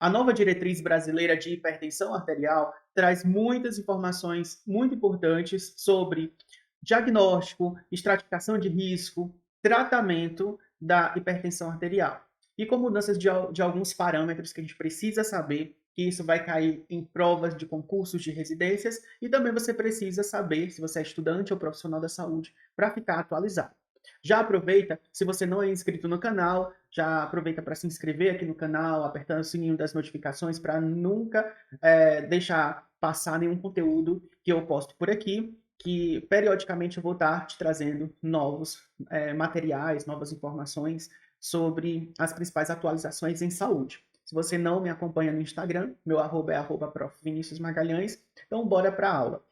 A nova diretriz brasileira de hipertensão arterial traz muitas informações muito importantes sobre diagnóstico, estratificação de risco, tratamento da hipertensão arterial. E com mudanças de alguns parâmetros que a gente precisa saber, que isso vai cair em provas de concursos de residências, e também você precisa saber se você é estudante ou profissional da saúde para ficar atualizado. Já aproveita, se você não é inscrito no canal, já aproveita para se inscrever aqui no canal, apertando o sininho das notificações para nunca deixar passar nenhum conteúdo que eu posto por aqui, que periodicamente eu vou estar te trazendo novos materiais, novas informações sobre as principais atualizações em saúde. Se você não me acompanha no Instagram, meu arroba é @prof. Vinícius Magalhães, então bora para a aula.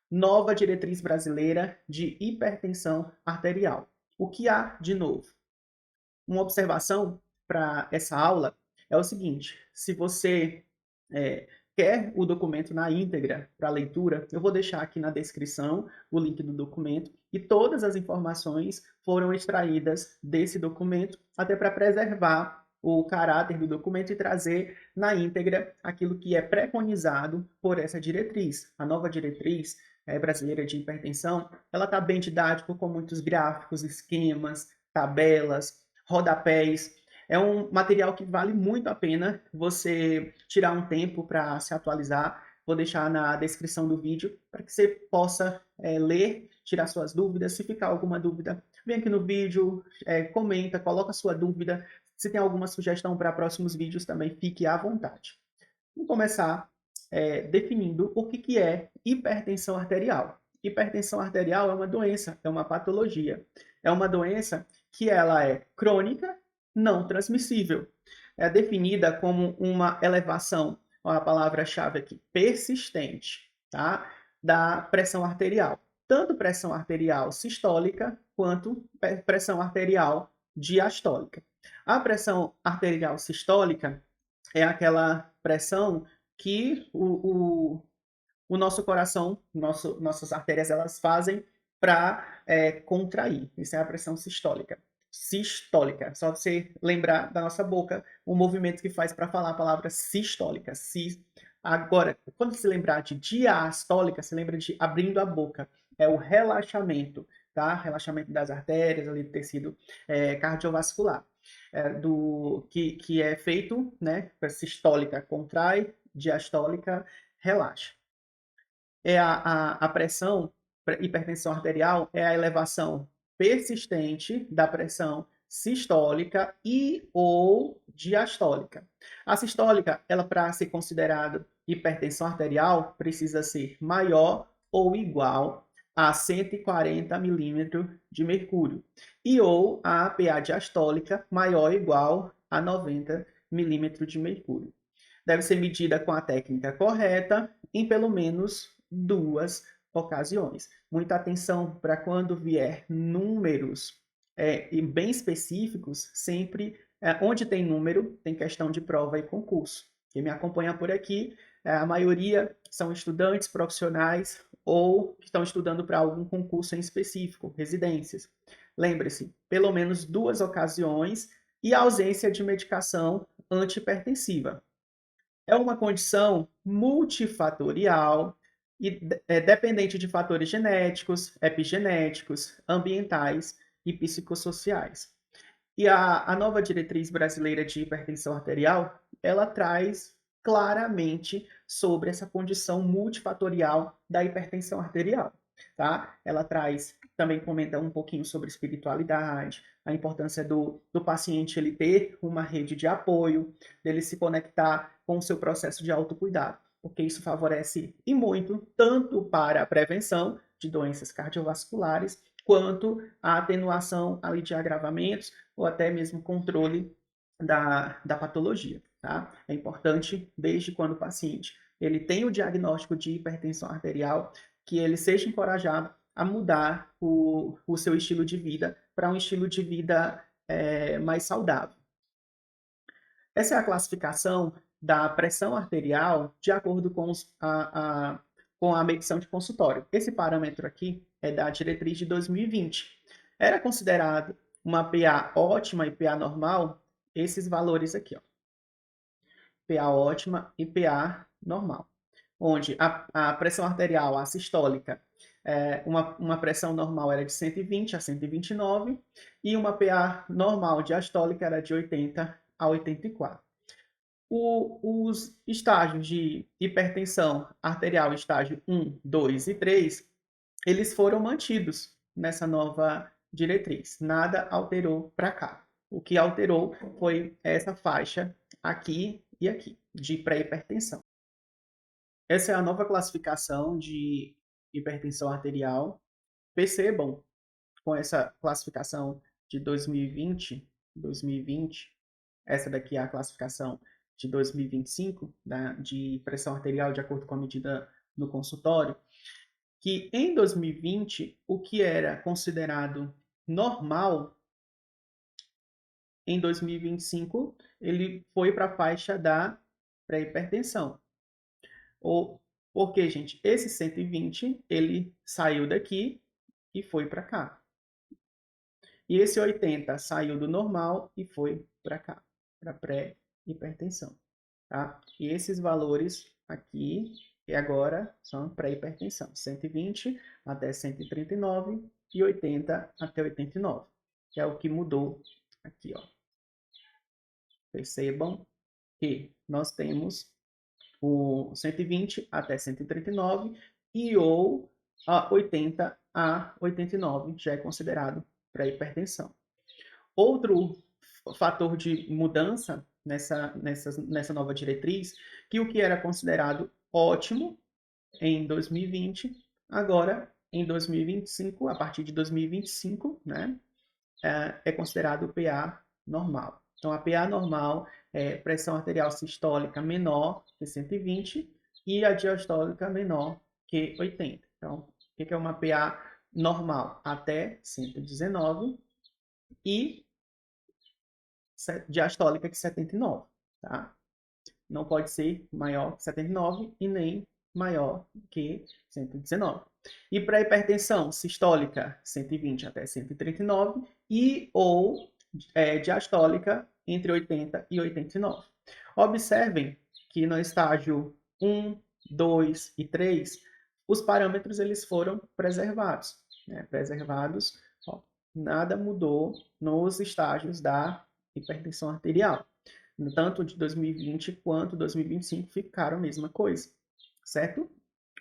Nova diretriz brasileira de hipertensão arterial. O que há de novo? Uma observação para essa aula é o seguinte: se você quer o documento na íntegra para leitura, eu vou deixar aqui na descrição o link do documento e todas as informações foram extraídas desse documento, até para preservar o caráter do documento e trazer na íntegra aquilo que é preconizado por essa diretriz. A nova diretriz brasileira de hipertensão, ela está bem didática, com muitos gráficos, esquemas, tabelas, rodapés. É um material que vale muito a pena você tirar um tempo para se atualizar. Vou deixar na descrição do vídeo para que você possa ler, tirar suas dúvidas. Se ficar alguma dúvida, vem aqui no vídeo, comenta, coloca a sua dúvida. Se tem alguma sugestão para próximos vídeos também, fique à vontade. Vamos começar definindo o que é hipertensão arterial. Hipertensão arterial é uma doença, é uma patologia. É uma doença que ela é crônica, não transmissível. É definida como uma elevação, a palavra-chave aqui, persistente, tá? Da pressão arterial. Tanto pressão arterial sistólica quanto pressão arterial diastólica. A pressão arterial sistólica é aquela pressão que o nosso coração, nossas artérias, elas fazem para contrair. Isso é a pressão sistólica. Sistólica. Só você lembrar da nossa boca o movimento que faz para falar a palavra sistólica. Agora, quando se lembrar de diastólica, se lembra de abrindo a boca. É o relaxamento, tá? Relaxamento das artérias, ali do tecido cardiovascular. Que é feito, né? Sistólica contrai, diastólica relaxa. A pressão, hipertensão arterial, é a elevação persistente da pressão sistólica e ou diastólica. A sistólica, ela para ser considerada hipertensão arterial, precisa ser maior ou igual a 140 milímetros de mercúrio e ou a PA diastólica maior ou igual a 90 milímetros de mercúrio. Deve ser medida com a técnica correta em pelo menos duas ocasiões. Muita atenção para quando vier números bem específicos, sempre onde tem número, tem questão de prova e concurso. Quem me acompanha por aqui, a maioria são estudantes profissionais ou que estão estudando para algum concurso em específico, residências. Lembre-se, pelo menos duas ocasiões e a ausência de medicação antihipertensiva. É uma condição multifatorial e dependente de fatores genéticos, epigenéticos, ambientais e psicossociais. E a nova diretriz brasileira de hipertensão arterial, ela traz claramente sobre essa condição multifatorial da hipertensão arterial, tá? Ela traz, também comenta um pouquinho sobre espiritualidade, a importância do paciente ele ter uma rede de apoio, dele se conectar com o seu processo de autocuidado, porque isso favorece e muito tanto para a prevenção de doenças cardiovasculares, quanto a atenuação ali de agravamentos ou até mesmo controle da patologia, tá? É importante, desde quando o paciente ele tem o diagnóstico de hipertensão arterial, que ele seja encorajado a mudar o seu estilo de vida para um estilo de vida mais saudável. Essa é a classificação da pressão arterial de acordo com a medição de consultório. Esse parâmetro aqui é da diretriz de 2020. Era considerado uma PA ótima e PA normal esses valores aqui, ó. PA ótima e PA normal, onde a pressão arterial, a sistólica, uma pressão normal era de 120 a 129 e uma PA normal diastólica era de 80 a 84. Os estágios de hipertensão arterial, estágio 1, 2 e 3, eles foram mantidos nessa nova diretriz. Nada alterou para cá. O que alterou foi essa faixa aqui e aqui, de pré-hipertensão. Essa é a nova classificação de hipertensão arterial. Percebam, com essa classificação de 2020, essa daqui é a classificação de 2025, de pressão arterial de acordo com a medida no consultório, que em 2020, o que era considerado normal, em 2025, ele foi para a faixa da pré-hipertensão. Porque, gente, esse 120, ele saiu daqui e foi para cá. E esse 80 saiu do normal e foi para cá, para pré-hipertensão. Tá? E esses valores aqui e agora são pré-hipertensão. 120 até 139 e 80 até 89. Que é o que mudou aqui, ó. Percebam que nós temos o 120 até 139 e ou a 80 a 89 já é considerado pré-hipertensão. Outro fator de mudança nessa nova diretriz, que o que era considerado ótimo em 2020, agora em 2025, a partir de 2025, né, é considerado PA normal. Então, a PA normal é pressão arterial sistólica menor que 120 e a diastólica menor que 80. Então, o que é uma PA normal? Até 119 e diastólica que 79, tá? Não pode ser maior que 79 e nem maior que 119. E para hipertensão sistólica, 120 até 139 e ou diastólica entre 80 e 89. Observem que no estágio 1, 2 e 3, os parâmetros eles foram preservados. Né? Preservados, ó, nada mudou nos estágios da hipertensão arterial. Tanto de 2020 quanto 2025 ficaram a mesma coisa, certo?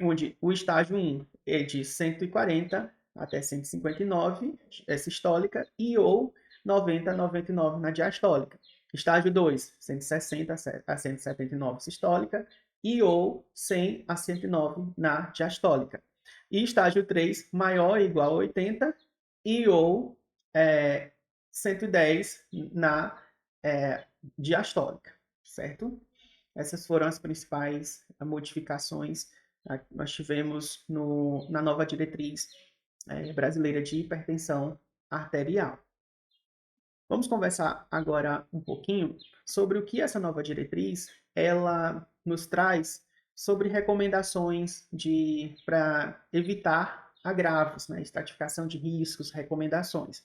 Onde o estágio 1 é de 140 até 159, é sistólica, e ou 90 a 99 na diastólica. Estágio 2, 160 a 179 sistólica, e ou 100 a 109 na diastólica. E estágio 3, maior ou igual a 80, e ou 110 na diastólica, certo? Essas foram as principais modificações que nós tivemos na nova diretriz brasileira de hipertensão arterial. Vamos conversar agora um pouquinho sobre o que essa nova diretriz ela nos traz sobre recomendações para evitar agravos, né? Estratificação de riscos, recomendações.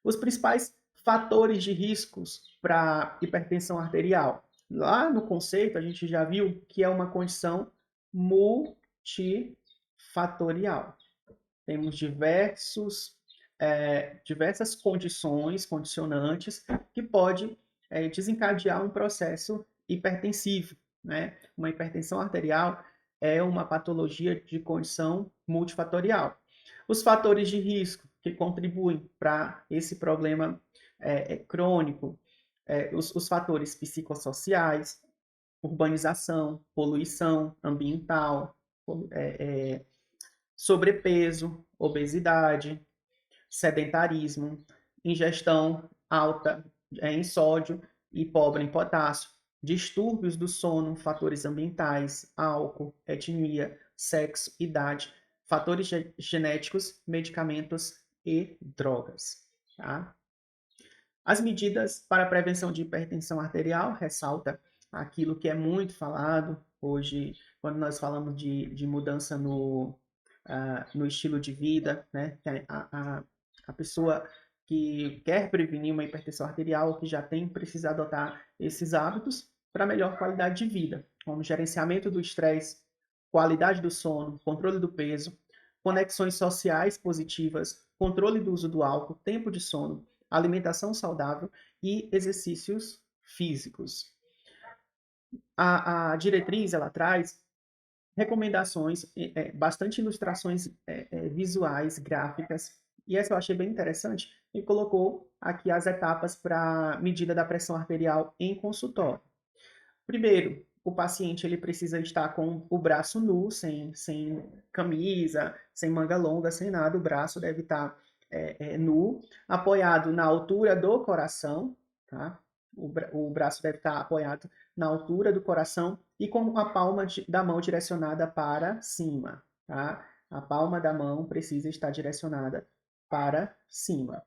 Os principais fatores de riscos para hipertensão arterial. Lá no conceito, a gente já viu que é uma condição multifatorial. Temos diversas condições, condicionantes, que pode desencadear um processo hipertensivo. Né? Uma hipertensão arterial é uma patologia de condição multifatorial. Os fatores de risco que contribuem para esse problema crônico, os fatores psicossociais, urbanização, poluição ambiental, sobrepeso, obesidade, sedentarismo, ingestão alta em sódio e pobre em potássio, distúrbios do sono, fatores ambientais, álcool, etnia, sexo, idade, fatores genéticos, medicamentos e drogas. Tá? As medidas para a prevenção de hipertensão arterial ressalta aquilo que é muito falado hoje, quando nós falamos de mudança no estilo de vida, né? A pessoa que quer prevenir uma hipertensão arterial, que já tem, precisa adotar esses hábitos, para melhor qualidade de vida, como gerenciamento do estresse, qualidade do sono, controle do peso, conexões sociais positivas, controle do uso do álcool, tempo de sono, alimentação saudável e exercícios físicos. A diretriz, ela traz recomendações, bastante ilustrações visuais, gráficas, e essa eu achei bem interessante, e colocou aqui as etapas para medida da pressão arterial em consultório. Primeiro, o paciente ele precisa estar com o braço nu, sem camisa, sem manga longa, sem nada, o braço deve estar nu, apoiado na altura do coração, tá? O braço deve estar apoiado na altura do coração e com a palma da mão direcionada para cima, tá? A palma da mão precisa estar direcionada para cima.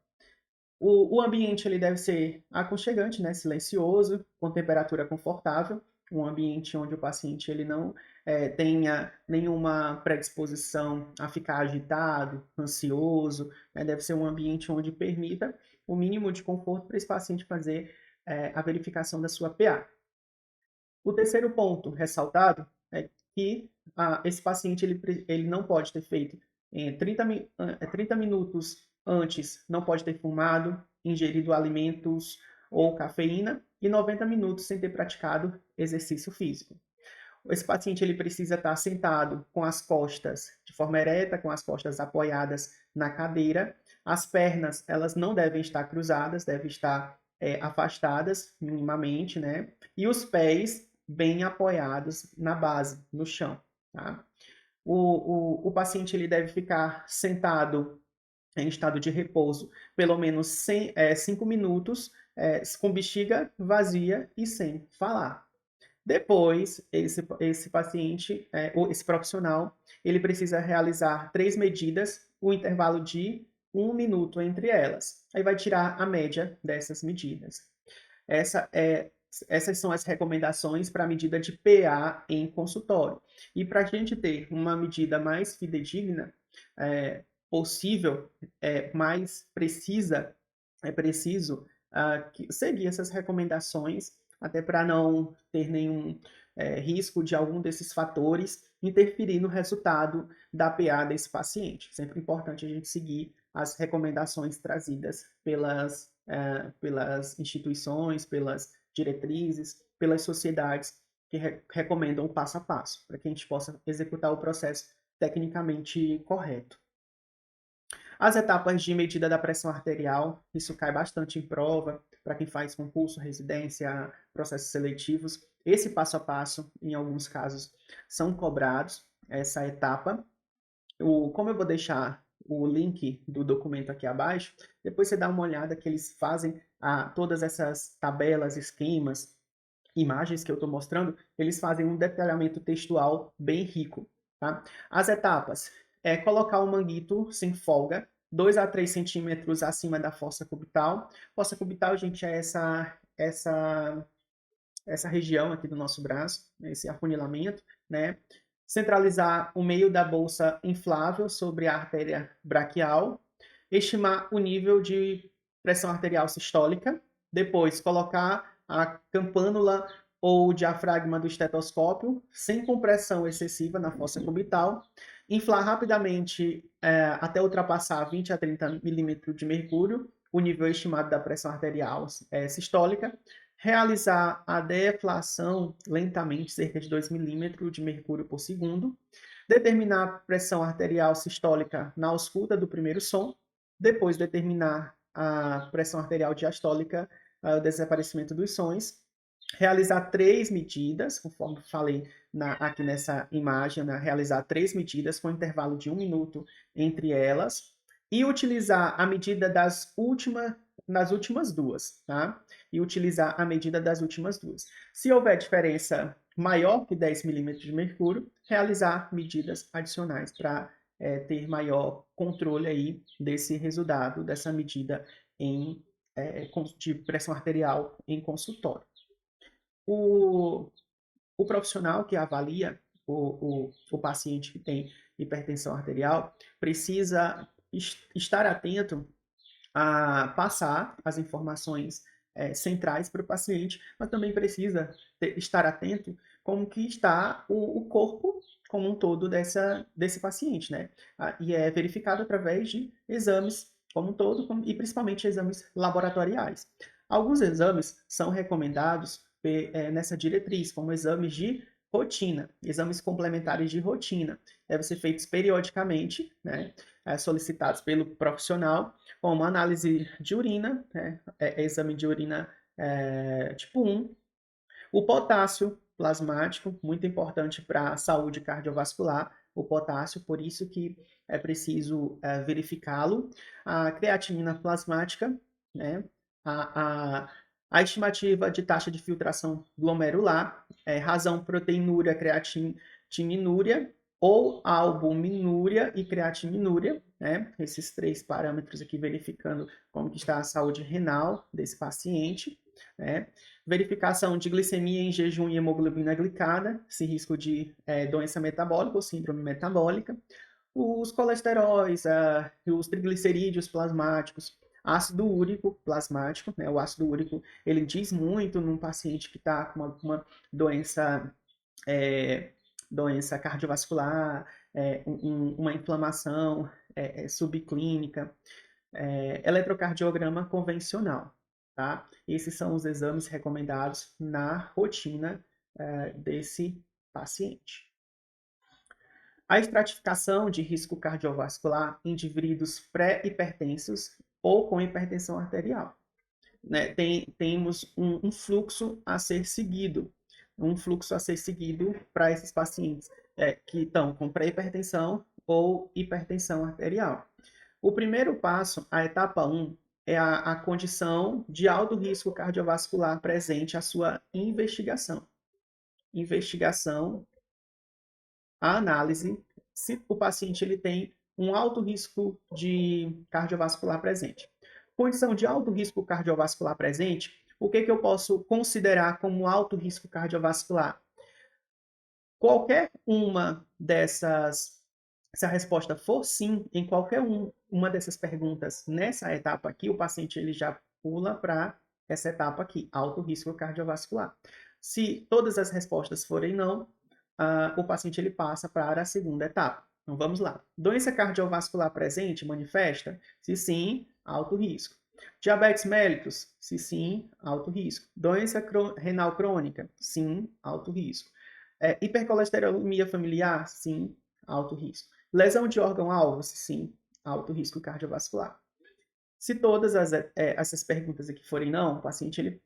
O ambiente ele deve ser aconchegante, né? Silencioso, com temperatura confortável, um ambiente onde o paciente ele não tenha nenhuma predisposição a ficar agitado, ansioso, né? Deve ser um ambiente onde permita o mínimo de conforto para esse paciente fazer a verificação da sua PA. O terceiro ponto ressaltado é que esse paciente ele não pode ter feito 30 minutos antes, não pode ter fumado, ingerido alimentos ou cafeína e 90 minutos sem ter praticado exercício físico. Esse paciente ele precisa estar sentado com as costas de forma ereta, com as costas apoiadas na cadeira. As pernas elas não devem estar cruzadas, devem estar afastadas minimamente, né? E os pés bem apoiados na base, no chão, tá? O paciente ele deve ficar sentado em estado de repouso pelo menos 5 minutos, com bexiga vazia e sem falar. Depois, esse paciente, ou esse profissional, ele precisa realizar 3 medidas, o intervalo de 1 minuto entre elas. Aí vai tirar a média dessas medidas. Essas são as recomendações para a medida de PA em consultório. E para a gente ter uma medida mais fidedigna possível, mais precisa, é preciso seguir essas recomendações, até para não ter nenhum risco de algum desses fatores interferir no resultado da PA desse paciente. Sempre importante a gente seguir as recomendações trazidas pelas instituições, pelas diretrizes, pelas sociedades que recomendam o passo a passo, para que a gente possa executar o processo tecnicamente correto. As etapas de medida da pressão arterial, isso cai bastante em prova, para quem faz concurso, residência, processos seletivos. Esse passo a passo, em alguns casos, são cobrados, essa etapa. Como eu vou deixar o link do documento aqui abaixo, depois você dá uma olhada que eles fazem todas essas tabelas, esquemas, imagens que eu estou mostrando, eles fazem um detalhamento textual bem rico. Tá? As etapas é colocar o manguito sem folga, 2 a 3 centímetros acima da fossa cubital. Fossa cubital, gente, é essa região aqui do nosso braço, esse afunilamento, né? Centralizar o meio da bolsa inflável sobre a artéria braquial, estimar o nível de pressão arterial sistólica, depois colocar a campânula ou diafragma do estetoscópio sem compressão excessiva na fossa cubital, inflar rapidamente até ultrapassar 20 a 30 milímetros de mercúrio, o nível estimado da pressão arterial sistólica, realizar a deflação lentamente, cerca de 2 milímetros de mercúrio por segundo, determinar a pressão arterial sistólica na ausculta do primeiro som, depois determinar a pressão arterial diastólica, o desaparecimento dos sons, realizar 3 medidas, conforme falei aqui nessa imagem, né? Realizar 3 medidas com intervalo de 1 minuto entre elas, e utilizar a medida das últimas duas, tá? E utilizar a medida das últimas duas. Se houver diferença maior que 10 milímetros de mercúrio, realizar medidas adicionais para ter maior controle aí desse resultado, dessa medida de pressão arterial em consultório. O profissional que avalia o paciente que tem hipertensão arterial precisa estar atento a passar as informações centrais para o paciente, mas também precisa estar atento como que está o corpo como um todo desse paciente, né? E é verificado através de exames como um todo e principalmente exames laboratoriais. Alguns exames são recomendados nessa diretriz, como exames de rotina, exames complementares de rotina. Devem ser feitos periodicamente, né? Solicitados pelo profissional, como análise de urina, né? Exame de urina tipo 1, o potássio plasmático, muito importante para a saúde cardiovascular, o potássio, por isso que é preciso verificá-lo. A creatinina plasmática, né? A, a, a estimativa de taxa de filtração glomerular, razão proteinúria, creatinínúria, ou albuminúria e creatinínúria, né? Esses três parâmetros aqui verificando como que está a saúde renal desse paciente, né? Verificação de glicemia em jejum e hemoglobina glicada, esse risco de doença metabólica ou síndrome metabólica, os colesteróis, os triglicerídeos plasmáticos, ácido úrico plasmático, né? O ácido úrico, ele diz muito num paciente que está com uma doença, doença cardiovascular, uma inflamação subclínica, eletrocardiograma convencional, tá? Esses são os exames recomendados na rotina desse paciente. A estratificação de risco cardiovascular em indivíduos pré-hipertensos ou com hipertensão arterial, né? Temos um fluxo a ser seguido, para esses pacientes que estão com pré-hipertensão ou hipertensão arterial. O primeiro passo, a etapa 1, é a condição de alto risco cardiovascular presente, a sua investigação. Investigação, a análise, se o paciente ele tem um alto risco de cardiovascular presente. Condição de alto risco cardiovascular presente, o que eu posso considerar como alto risco cardiovascular? Qualquer uma dessas, se a resposta for sim, em qualquer uma dessas perguntas nessa etapa aqui, o paciente ele já pula para essa etapa aqui, alto risco cardiovascular. Se todas as respostas forem não, o paciente ele passa para a segunda etapa. Então vamos lá. Doença cardiovascular presente manifesta? Se sim, alto risco. Diabetes mellitus? Se sim, alto risco. Doença renal crônica? Sim, alto risco. Hipercolesterolemia familiar? Sim, alto risco. Lesão de órgão-alvo? Sim, alto risco cardiovascular. Se todas essas perguntas aqui forem não, o paciente,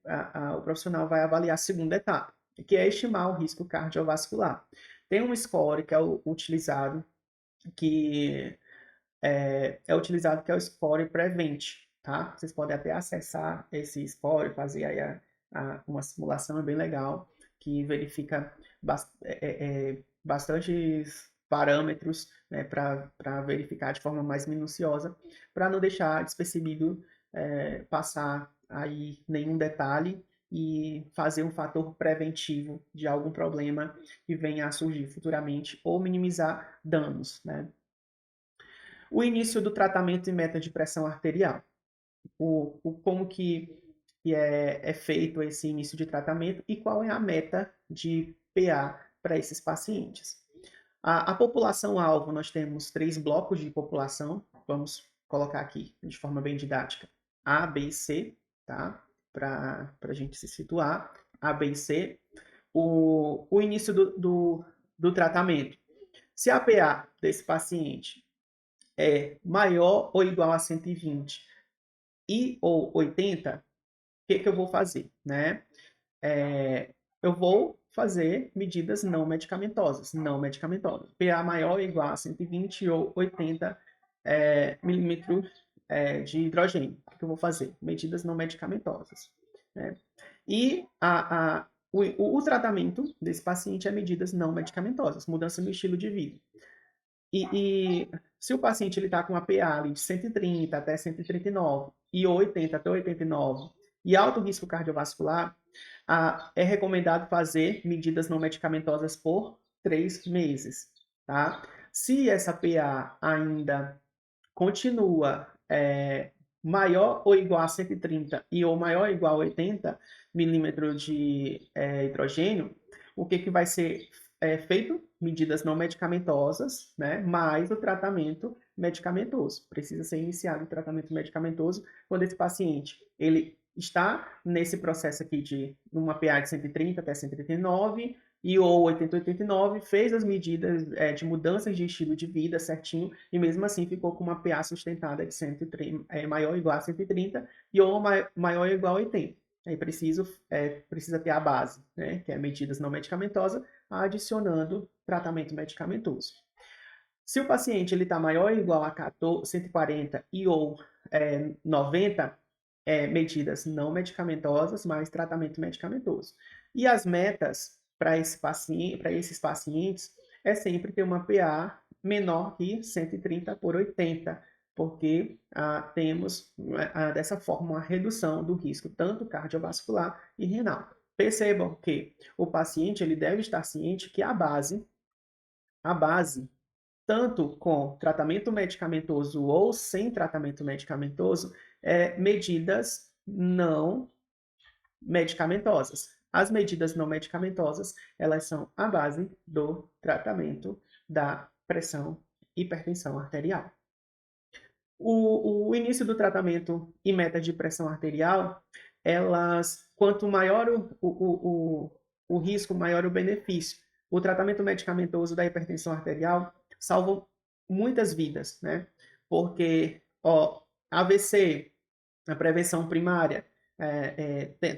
o profissional vai avaliar a segunda etapa, que é estimar o risco cardiovascular. Tem um score que é utilizado, que que é o score Prevent, tá? Vocês podem até acessar esse score, fazer aí uma simulação, é bem legal, que verifica bastantes parâmetros, né, para verificar de forma mais minuciosa, para não deixar despercebido passar aí nenhum detalhe e fazer um fator preventivo de algum problema que venha a surgir futuramente ou minimizar danos, né? O início do tratamento e meta de pressão arterial. Como que é feito esse início de tratamento e qual é a meta de PA para esses pacientes. A população-alvo, nós temos 3 blocos de população, vamos colocar aqui de forma bem didática, A, B e C, tá? Para a gente se situar, A, B e C. O início do tratamento. Se a PA desse paciente é maior ou igual a 120 ou 80, o que eu vou fazer, né? Eu vou fazer medidas não medicamentosas, PA maior ou igual a 120 ou 80 milímetros de hidrogênio. O que eu vou fazer? Medidas não medicamentosas, né? E o tratamento desse paciente é medidas não medicamentosas, mudança no estilo de vida. E se o paciente está com uma PA ali de 130 até 139 e 80 até 89 e alto risco cardiovascular, é recomendado fazer medidas não medicamentosas por 3 meses, tá? Se essa PA ainda continua maior ou igual a 130 e ou maior ou igual a 80 milímetros de hidrogênio, o que vai ser feito? Medidas não medicamentosas, né? Mais o tratamento medicamentoso. Precisa ser iniciado o tratamento medicamentoso quando esse paciente ele está nesse processo aqui de uma PA de 130 até 139 e ou 80, 89, fez as medidas de mudanças de estilo de vida certinho e mesmo assim ficou com uma PA sustentada de 130, maior ou igual a 130 e ou maior ou igual a 80. Aí precisa ter a base, né, que é medidas não medicamentosas, adicionando tratamento medicamentoso. Se o paciente está maior ou igual a 140 e ou 90, medidas não medicamentosas, mais tratamento medicamentoso. E as metas para esses pacientes é sempre ter uma PA menor que 130 por 80, porque temos dessa forma uma redução do risco tanto cardiovascular e renal. Percebam que o paciente ele deve estar ciente que a base, tanto com tratamento medicamentoso ou sem tratamento medicamentoso, medidas não medicamentosas. As medidas não medicamentosas, elas são a base do tratamento da pressão e hipertensão arterial. O início do tratamento e meta de pressão arterial, quanto maior o risco, maior o benefício. O tratamento medicamentoso da hipertensão arterial salva muitas vidas, né? Porque, AVC, a prevenção primária,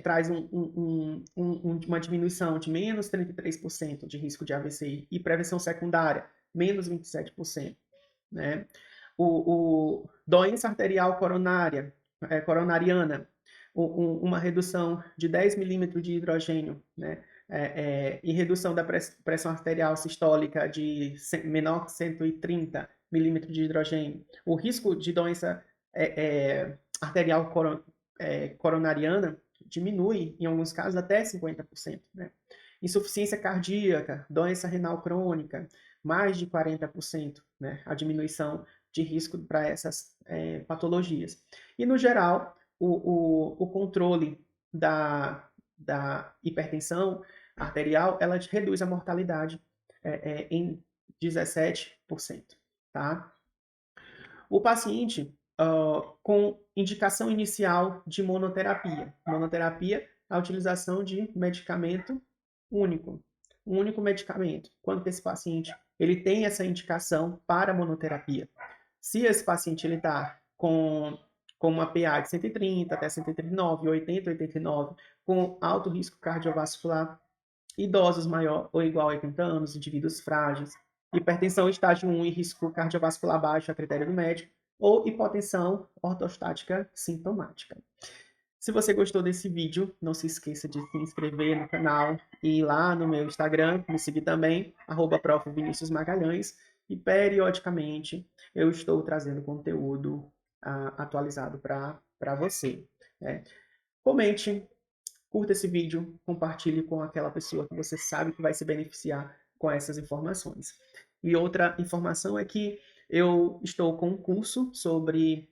traz uma diminuição de menos 33% de risco de AVC e prevenção secundária, menos 27%, né? Doença arterial coronariana, uma redução de 10 milímetros de hidrogênio, né? E redução da pressão arterial sistólica de menor que 130 milímetros de hidrogênio. O risco de doença arterial coronariana diminui, em alguns casos, até 50%. Né? Insuficiência cardíaca, doença renal crônica, mais de 40%, né? A diminuição de risco para essas patologias. E, no geral, o controle da hipertensão arterial, ela reduz a mortalidade em 17%. Tá? O paciente com indicação inicial de monoterapia. Monoterapia, a utilização de medicamento único. Um único medicamento. Quando esse paciente ele tem essa indicação para monoterapia. Se esse paciente está com uma PA de 130 até 139, 80, 89, com alto risco cardiovascular, idosos maior ou igual a 80 anos, indivíduos frágeis, hipertensão estágio 1 e risco cardiovascular baixo a critério do médico, ou hipotensão ortostática sintomática. Se você gostou desse vídeo, não se esqueça de se inscrever no canal e ir lá no meu Instagram, me seguir também, @prof. Vinícius Magalhães, e periodicamente eu estou trazendo conteúdo atualizado para você. Né? Comente, curta esse vídeo, compartilhe com aquela pessoa que você sabe que vai se beneficiar com essas informações. E outra informação é que eu estou com um curso sobre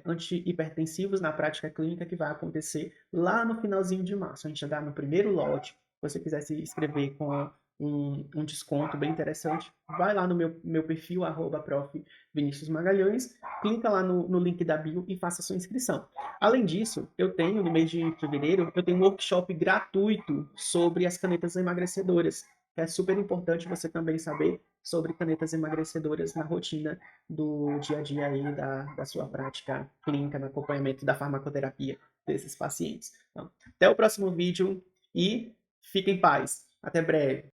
antihipertensivos na prática clínica que vai acontecer lá no finalzinho de março. A gente já está no primeiro lote. Se você quiser se inscrever com um desconto bem interessante, vai lá no meu perfil, @prof. Vinícius Magalhães, clica lá no link da bio e faça sua inscrição. Além disso, eu tenho, no mês de fevereiro, eu tenho um workshop gratuito sobre as canetas emagrecedoras. É super importante você também saber sobre canetas emagrecedoras na rotina do dia a dia aí da sua prática clínica, no acompanhamento da farmacoterapia desses pacientes. Então, até o próximo vídeo e fique em paz. Até breve.